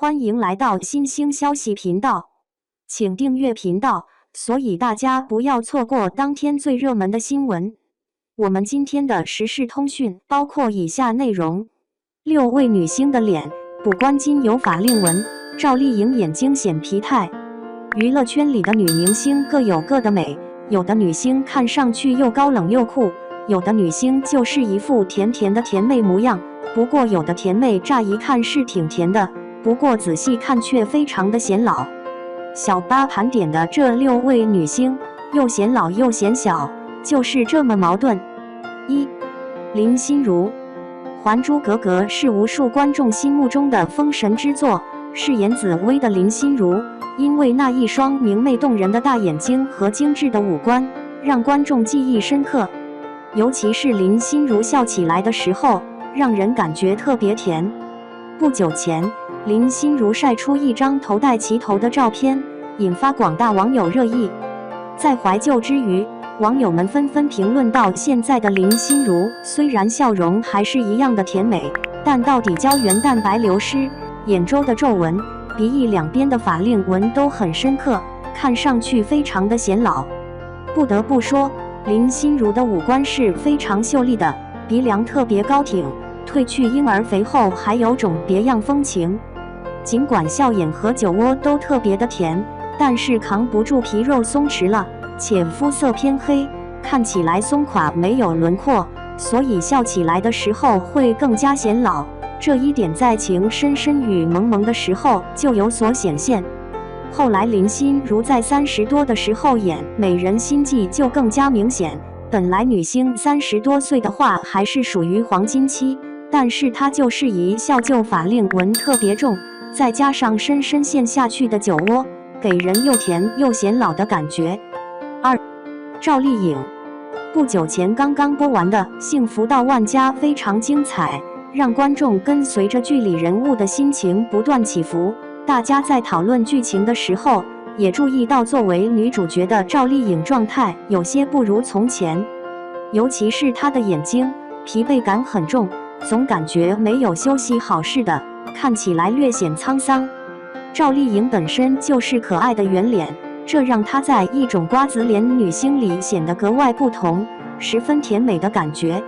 欢迎来到新兴消息频道，请订阅频道，所以大家不要错过当天最热门的新闻。我们今天的时事通讯包括以下内容：6位女星的脸，补关金有法令纹，赵丽颖眼睛显疲态。娱乐圈里的女明星各有各的美，有的女星看上去又高冷又酷，有的女星就是一副甜甜的甜妹模样。不过有的甜妹乍一看是挺甜的，不过仔细看却非常的显老。小八盘点的这6位女星，又显老又显小，就是这么矛盾。1. 林心如，《还珠格格》是无数观众心目中的封神之作，饰演紫薇的林心如，因为那一双明媚动人的大眼睛和精致的五官，让观众记忆深刻。尤其是林心如笑起来的时候，让人感觉特别甜。不久前，林心如晒出一张头戴旗头的照片，引发广大网友热议。在怀旧之余，网友们纷纷评论到，现在的林心如虽然笑容还是一样的甜美，但到底胶原蛋白流失、眼周的皱纹、鼻翼两边的法令纹都很深刻，看上去非常的显老。不得不说，林心如的五官是非常秀丽的，鼻梁特别高挺，褪去婴儿肥后还有种别样风情。尽管笑眼和酒窝都特别的甜，但是扛不住皮肉松弛了，且肤色偏黑，看起来松垮没有轮廓，所以笑起来的时候会更加显老。这一点在情深深雨蒙蒙的时候就有所显现。后来林心如在30多的时候演《美人心计》就更加明显。本来女星30多岁的话还是属于黄金期，但是她就是一笑就法令纹特别重，再加上深深陷下去的酒窝，给人又甜又显老的感觉。2. 赵丽颖，不久前刚刚播完的《幸福到万家》非常精彩，让观众跟随着剧里人物的心情不断起伏。大家在讨论剧情的时候，也注意到作为女主角的赵丽颖状态有些不如从前，尤其是她的眼睛疲惫感很重，总感觉没有休息好似的，看起来略显沧桑。赵丽颖本身就是可爱的圆脸，这让她在一种瓜子脸女星里显得格外不同，十分甜美的感觉。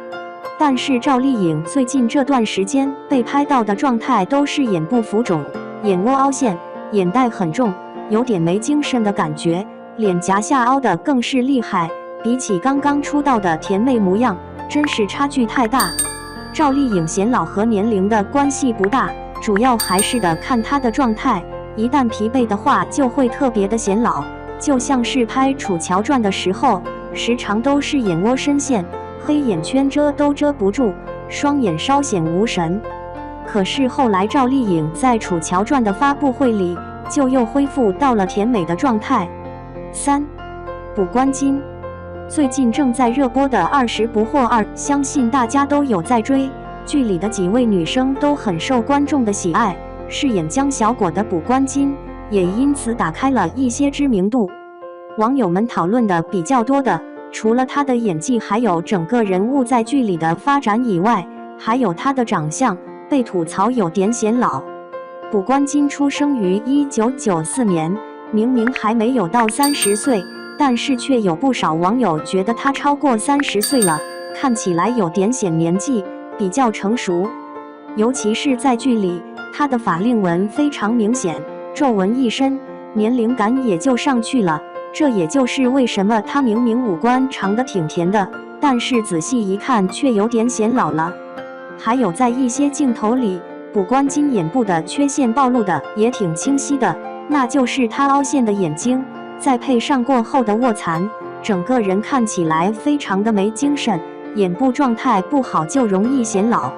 但是赵丽颖最近这段时间被拍到的状态都是眼部浮肿，眼窝凹陷，眼袋很重，有点没精神的感觉，脸颊下凹的更是厉害，比起刚刚出道的甜妹模样，真是差距太大。赵丽颖显老和年龄的关系不大，主要还是得看她的状态，一旦疲惫的话就会特别的显老，就像是拍《楚乔传》的时候，时常都是眼窝深陷，黑眼圈遮都遮不住，双眼稍显无神。可是后来赵丽颖在《楚乔传》的发布会里就又恢复到了甜美的状态。3. 补关金，最近正在热播的《20不惑2》，相信大家都有在追，剧里的几位女生都很受观众的喜爱，饰演江小果的补关金也因此打开了一些知名度。网友们讨论的比较多的，除了她的演技还有整个人物在剧里的发展以外，还有她的长相被吐槽有点显老。补关金出生于1994年，明明还没有到30岁，但是却有不少网友觉得她超过30岁了，看起来有点显年纪，比较成熟。尤其是在剧里，她的法令纹非常明显，皱纹一身，年龄感也就上去了。这也就是为什么她明明五官长得挺甜的，但是仔细一看却有点显老了。还有在一些镜头里，补关金眼部的缺陷暴露的也挺清晰的，那就是她凹陷的眼睛，再配上过后的卧蚕，整个人看起来非常的没精神，眼部状态不好就容易显老。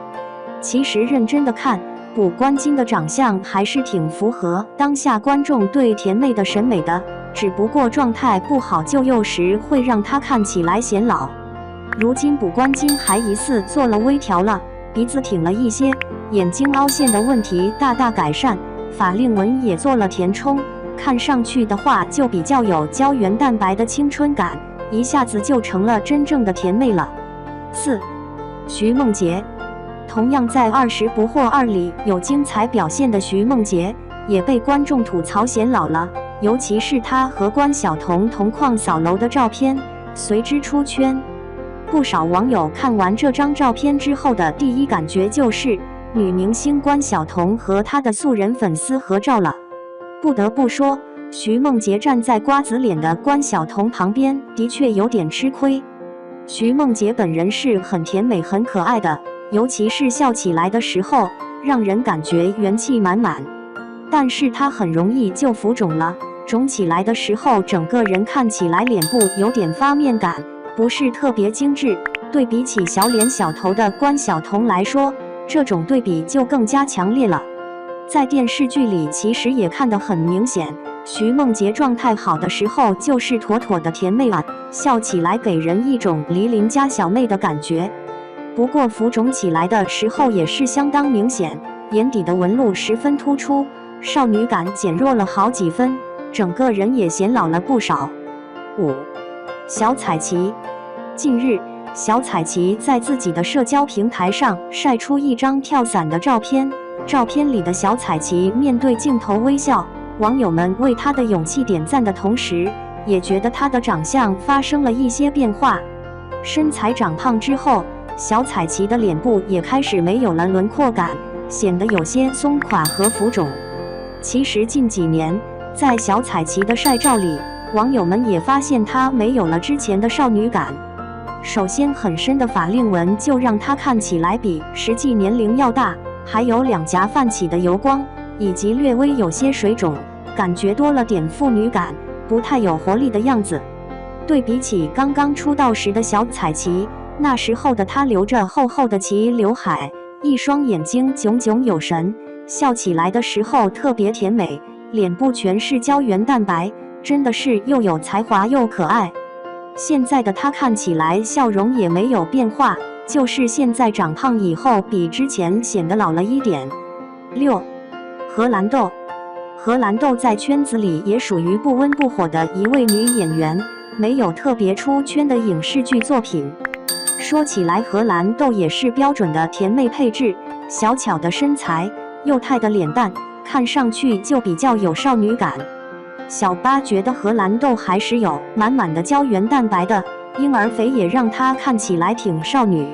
其实认真的看，补关金的长相还是挺符合当下观众对甜妹的审美的，只不过状态不好就有时会让她看起来显老。如今补关金还疑似做了微调了，鼻子挺了一些，眼睛凹陷的问题大大改善，法令纹也做了填充，看上去的话就比较有胶原蛋白的青春感，一下子就成了真正的甜妹了。4. 徐梦洁，同样在《20不惑2》里有精彩表现的徐梦洁，也被观众吐槽显老了，尤其是她和关晓彤同框扫楼的照片，随之出圈。不少网友看完这张照片之后的第一感觉就是，女明星关晓彤和她的素人粉丝合照了。不得不说，徐梦洁站在瓜子脸的关晓彤旁边，的确有点吃亏。徐梦洁本人是很甜美、很可爱的，尤其是笑起来的时候，让人感觉元气满满。但是她很容易就浮肿了，肿起来的时候，整个人看起来脸部有点发面感，不是特别精致。对比起小脸小头的关晓彤来说，这种对比就更加强烈了。在电视剧里其实也看得很明显，徐梦洁状态好的时候就是妥妥的甜妹啊，笑起来给人一种离邻家小妹的感觉。不过浮肿起来的时候也是相当明显，眼底的纹路十分突出，少女感减弱了好几分，整个人也显老了不少。5. 小彩旗。近日，小彩旗在自己的社交平台上晒出一张跳伞的照片，照片里的小彩旗面对镜头微笑，网友们为她的勇气点赞的同时，也觉得她的长相发生了一些变化。身材长胖之后，小彩旗的脸部也开始没有了轮廓感，显得有些松垮和浮肿。其实近几年，在小彩旗的晒照里，网友们也发现她没有了之前的少女感。首先，很深的法令纹就让她看起来比实际年龄要大，还有两颊泛起的油光，以及略微有些水肿，感觉多了点妇女感，不太有活力的样子。对比起刚刚出道时的小彩旗，那时候的她留着厚厚的齐刘海，一双眼睛炯炯有神，笑起来的时候特别甜美，脸部全是胶原蛋白，真的是又有才华又可爱。现在的她看起来笑容也没有变化，就是现在长胖以后比之前显得老了一点。6. 荷兰豆。荷兰豆在圈子里也属于不温不火的一位女演员，没有特别出圈的影视剧作品。说起来，荷兰豆也是标准的甜妹配置，小巧的身材，幼态的脸蛋，看上去就比较有少女感。小八觉得荷兰豆还是有满满的胶原蛋白的，婴儿肥也让她看起来挺少女。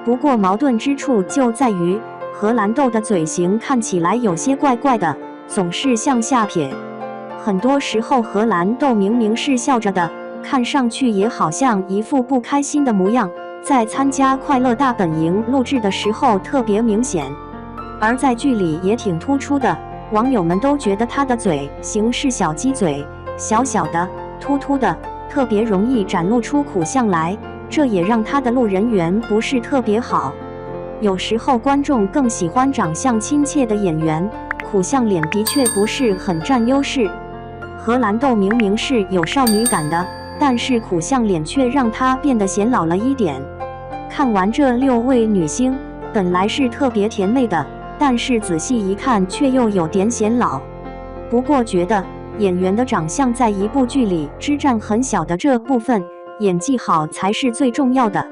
不过矛盾之处就在于，荷兰豆的嘴型看起来有些怪怪的，总是向下撇。很多时候荷兰豆明明是笑着的，看上去也好像一副不开心的模样，在参加快乐大本营录制的时候特别明显，而在剧里也挺突出的。网友们都觉得她的嘴型是小鸡嘴，小小的，突突的，特别容易展露出苦相来，这也让她的路人缘不是特别好。有时候观众更喜欢长相亲切的演员，苦相脸的确不是很占优势。荷兰豆明明是有少女感的，但是苦相脸却让她变得显老了一点。看完这6位女星，本来是特别甜美的，但是仔细一看却又有点显老。不过觉得演员的长相在一部剧里只占很小的这部分，演技好才是最重要的。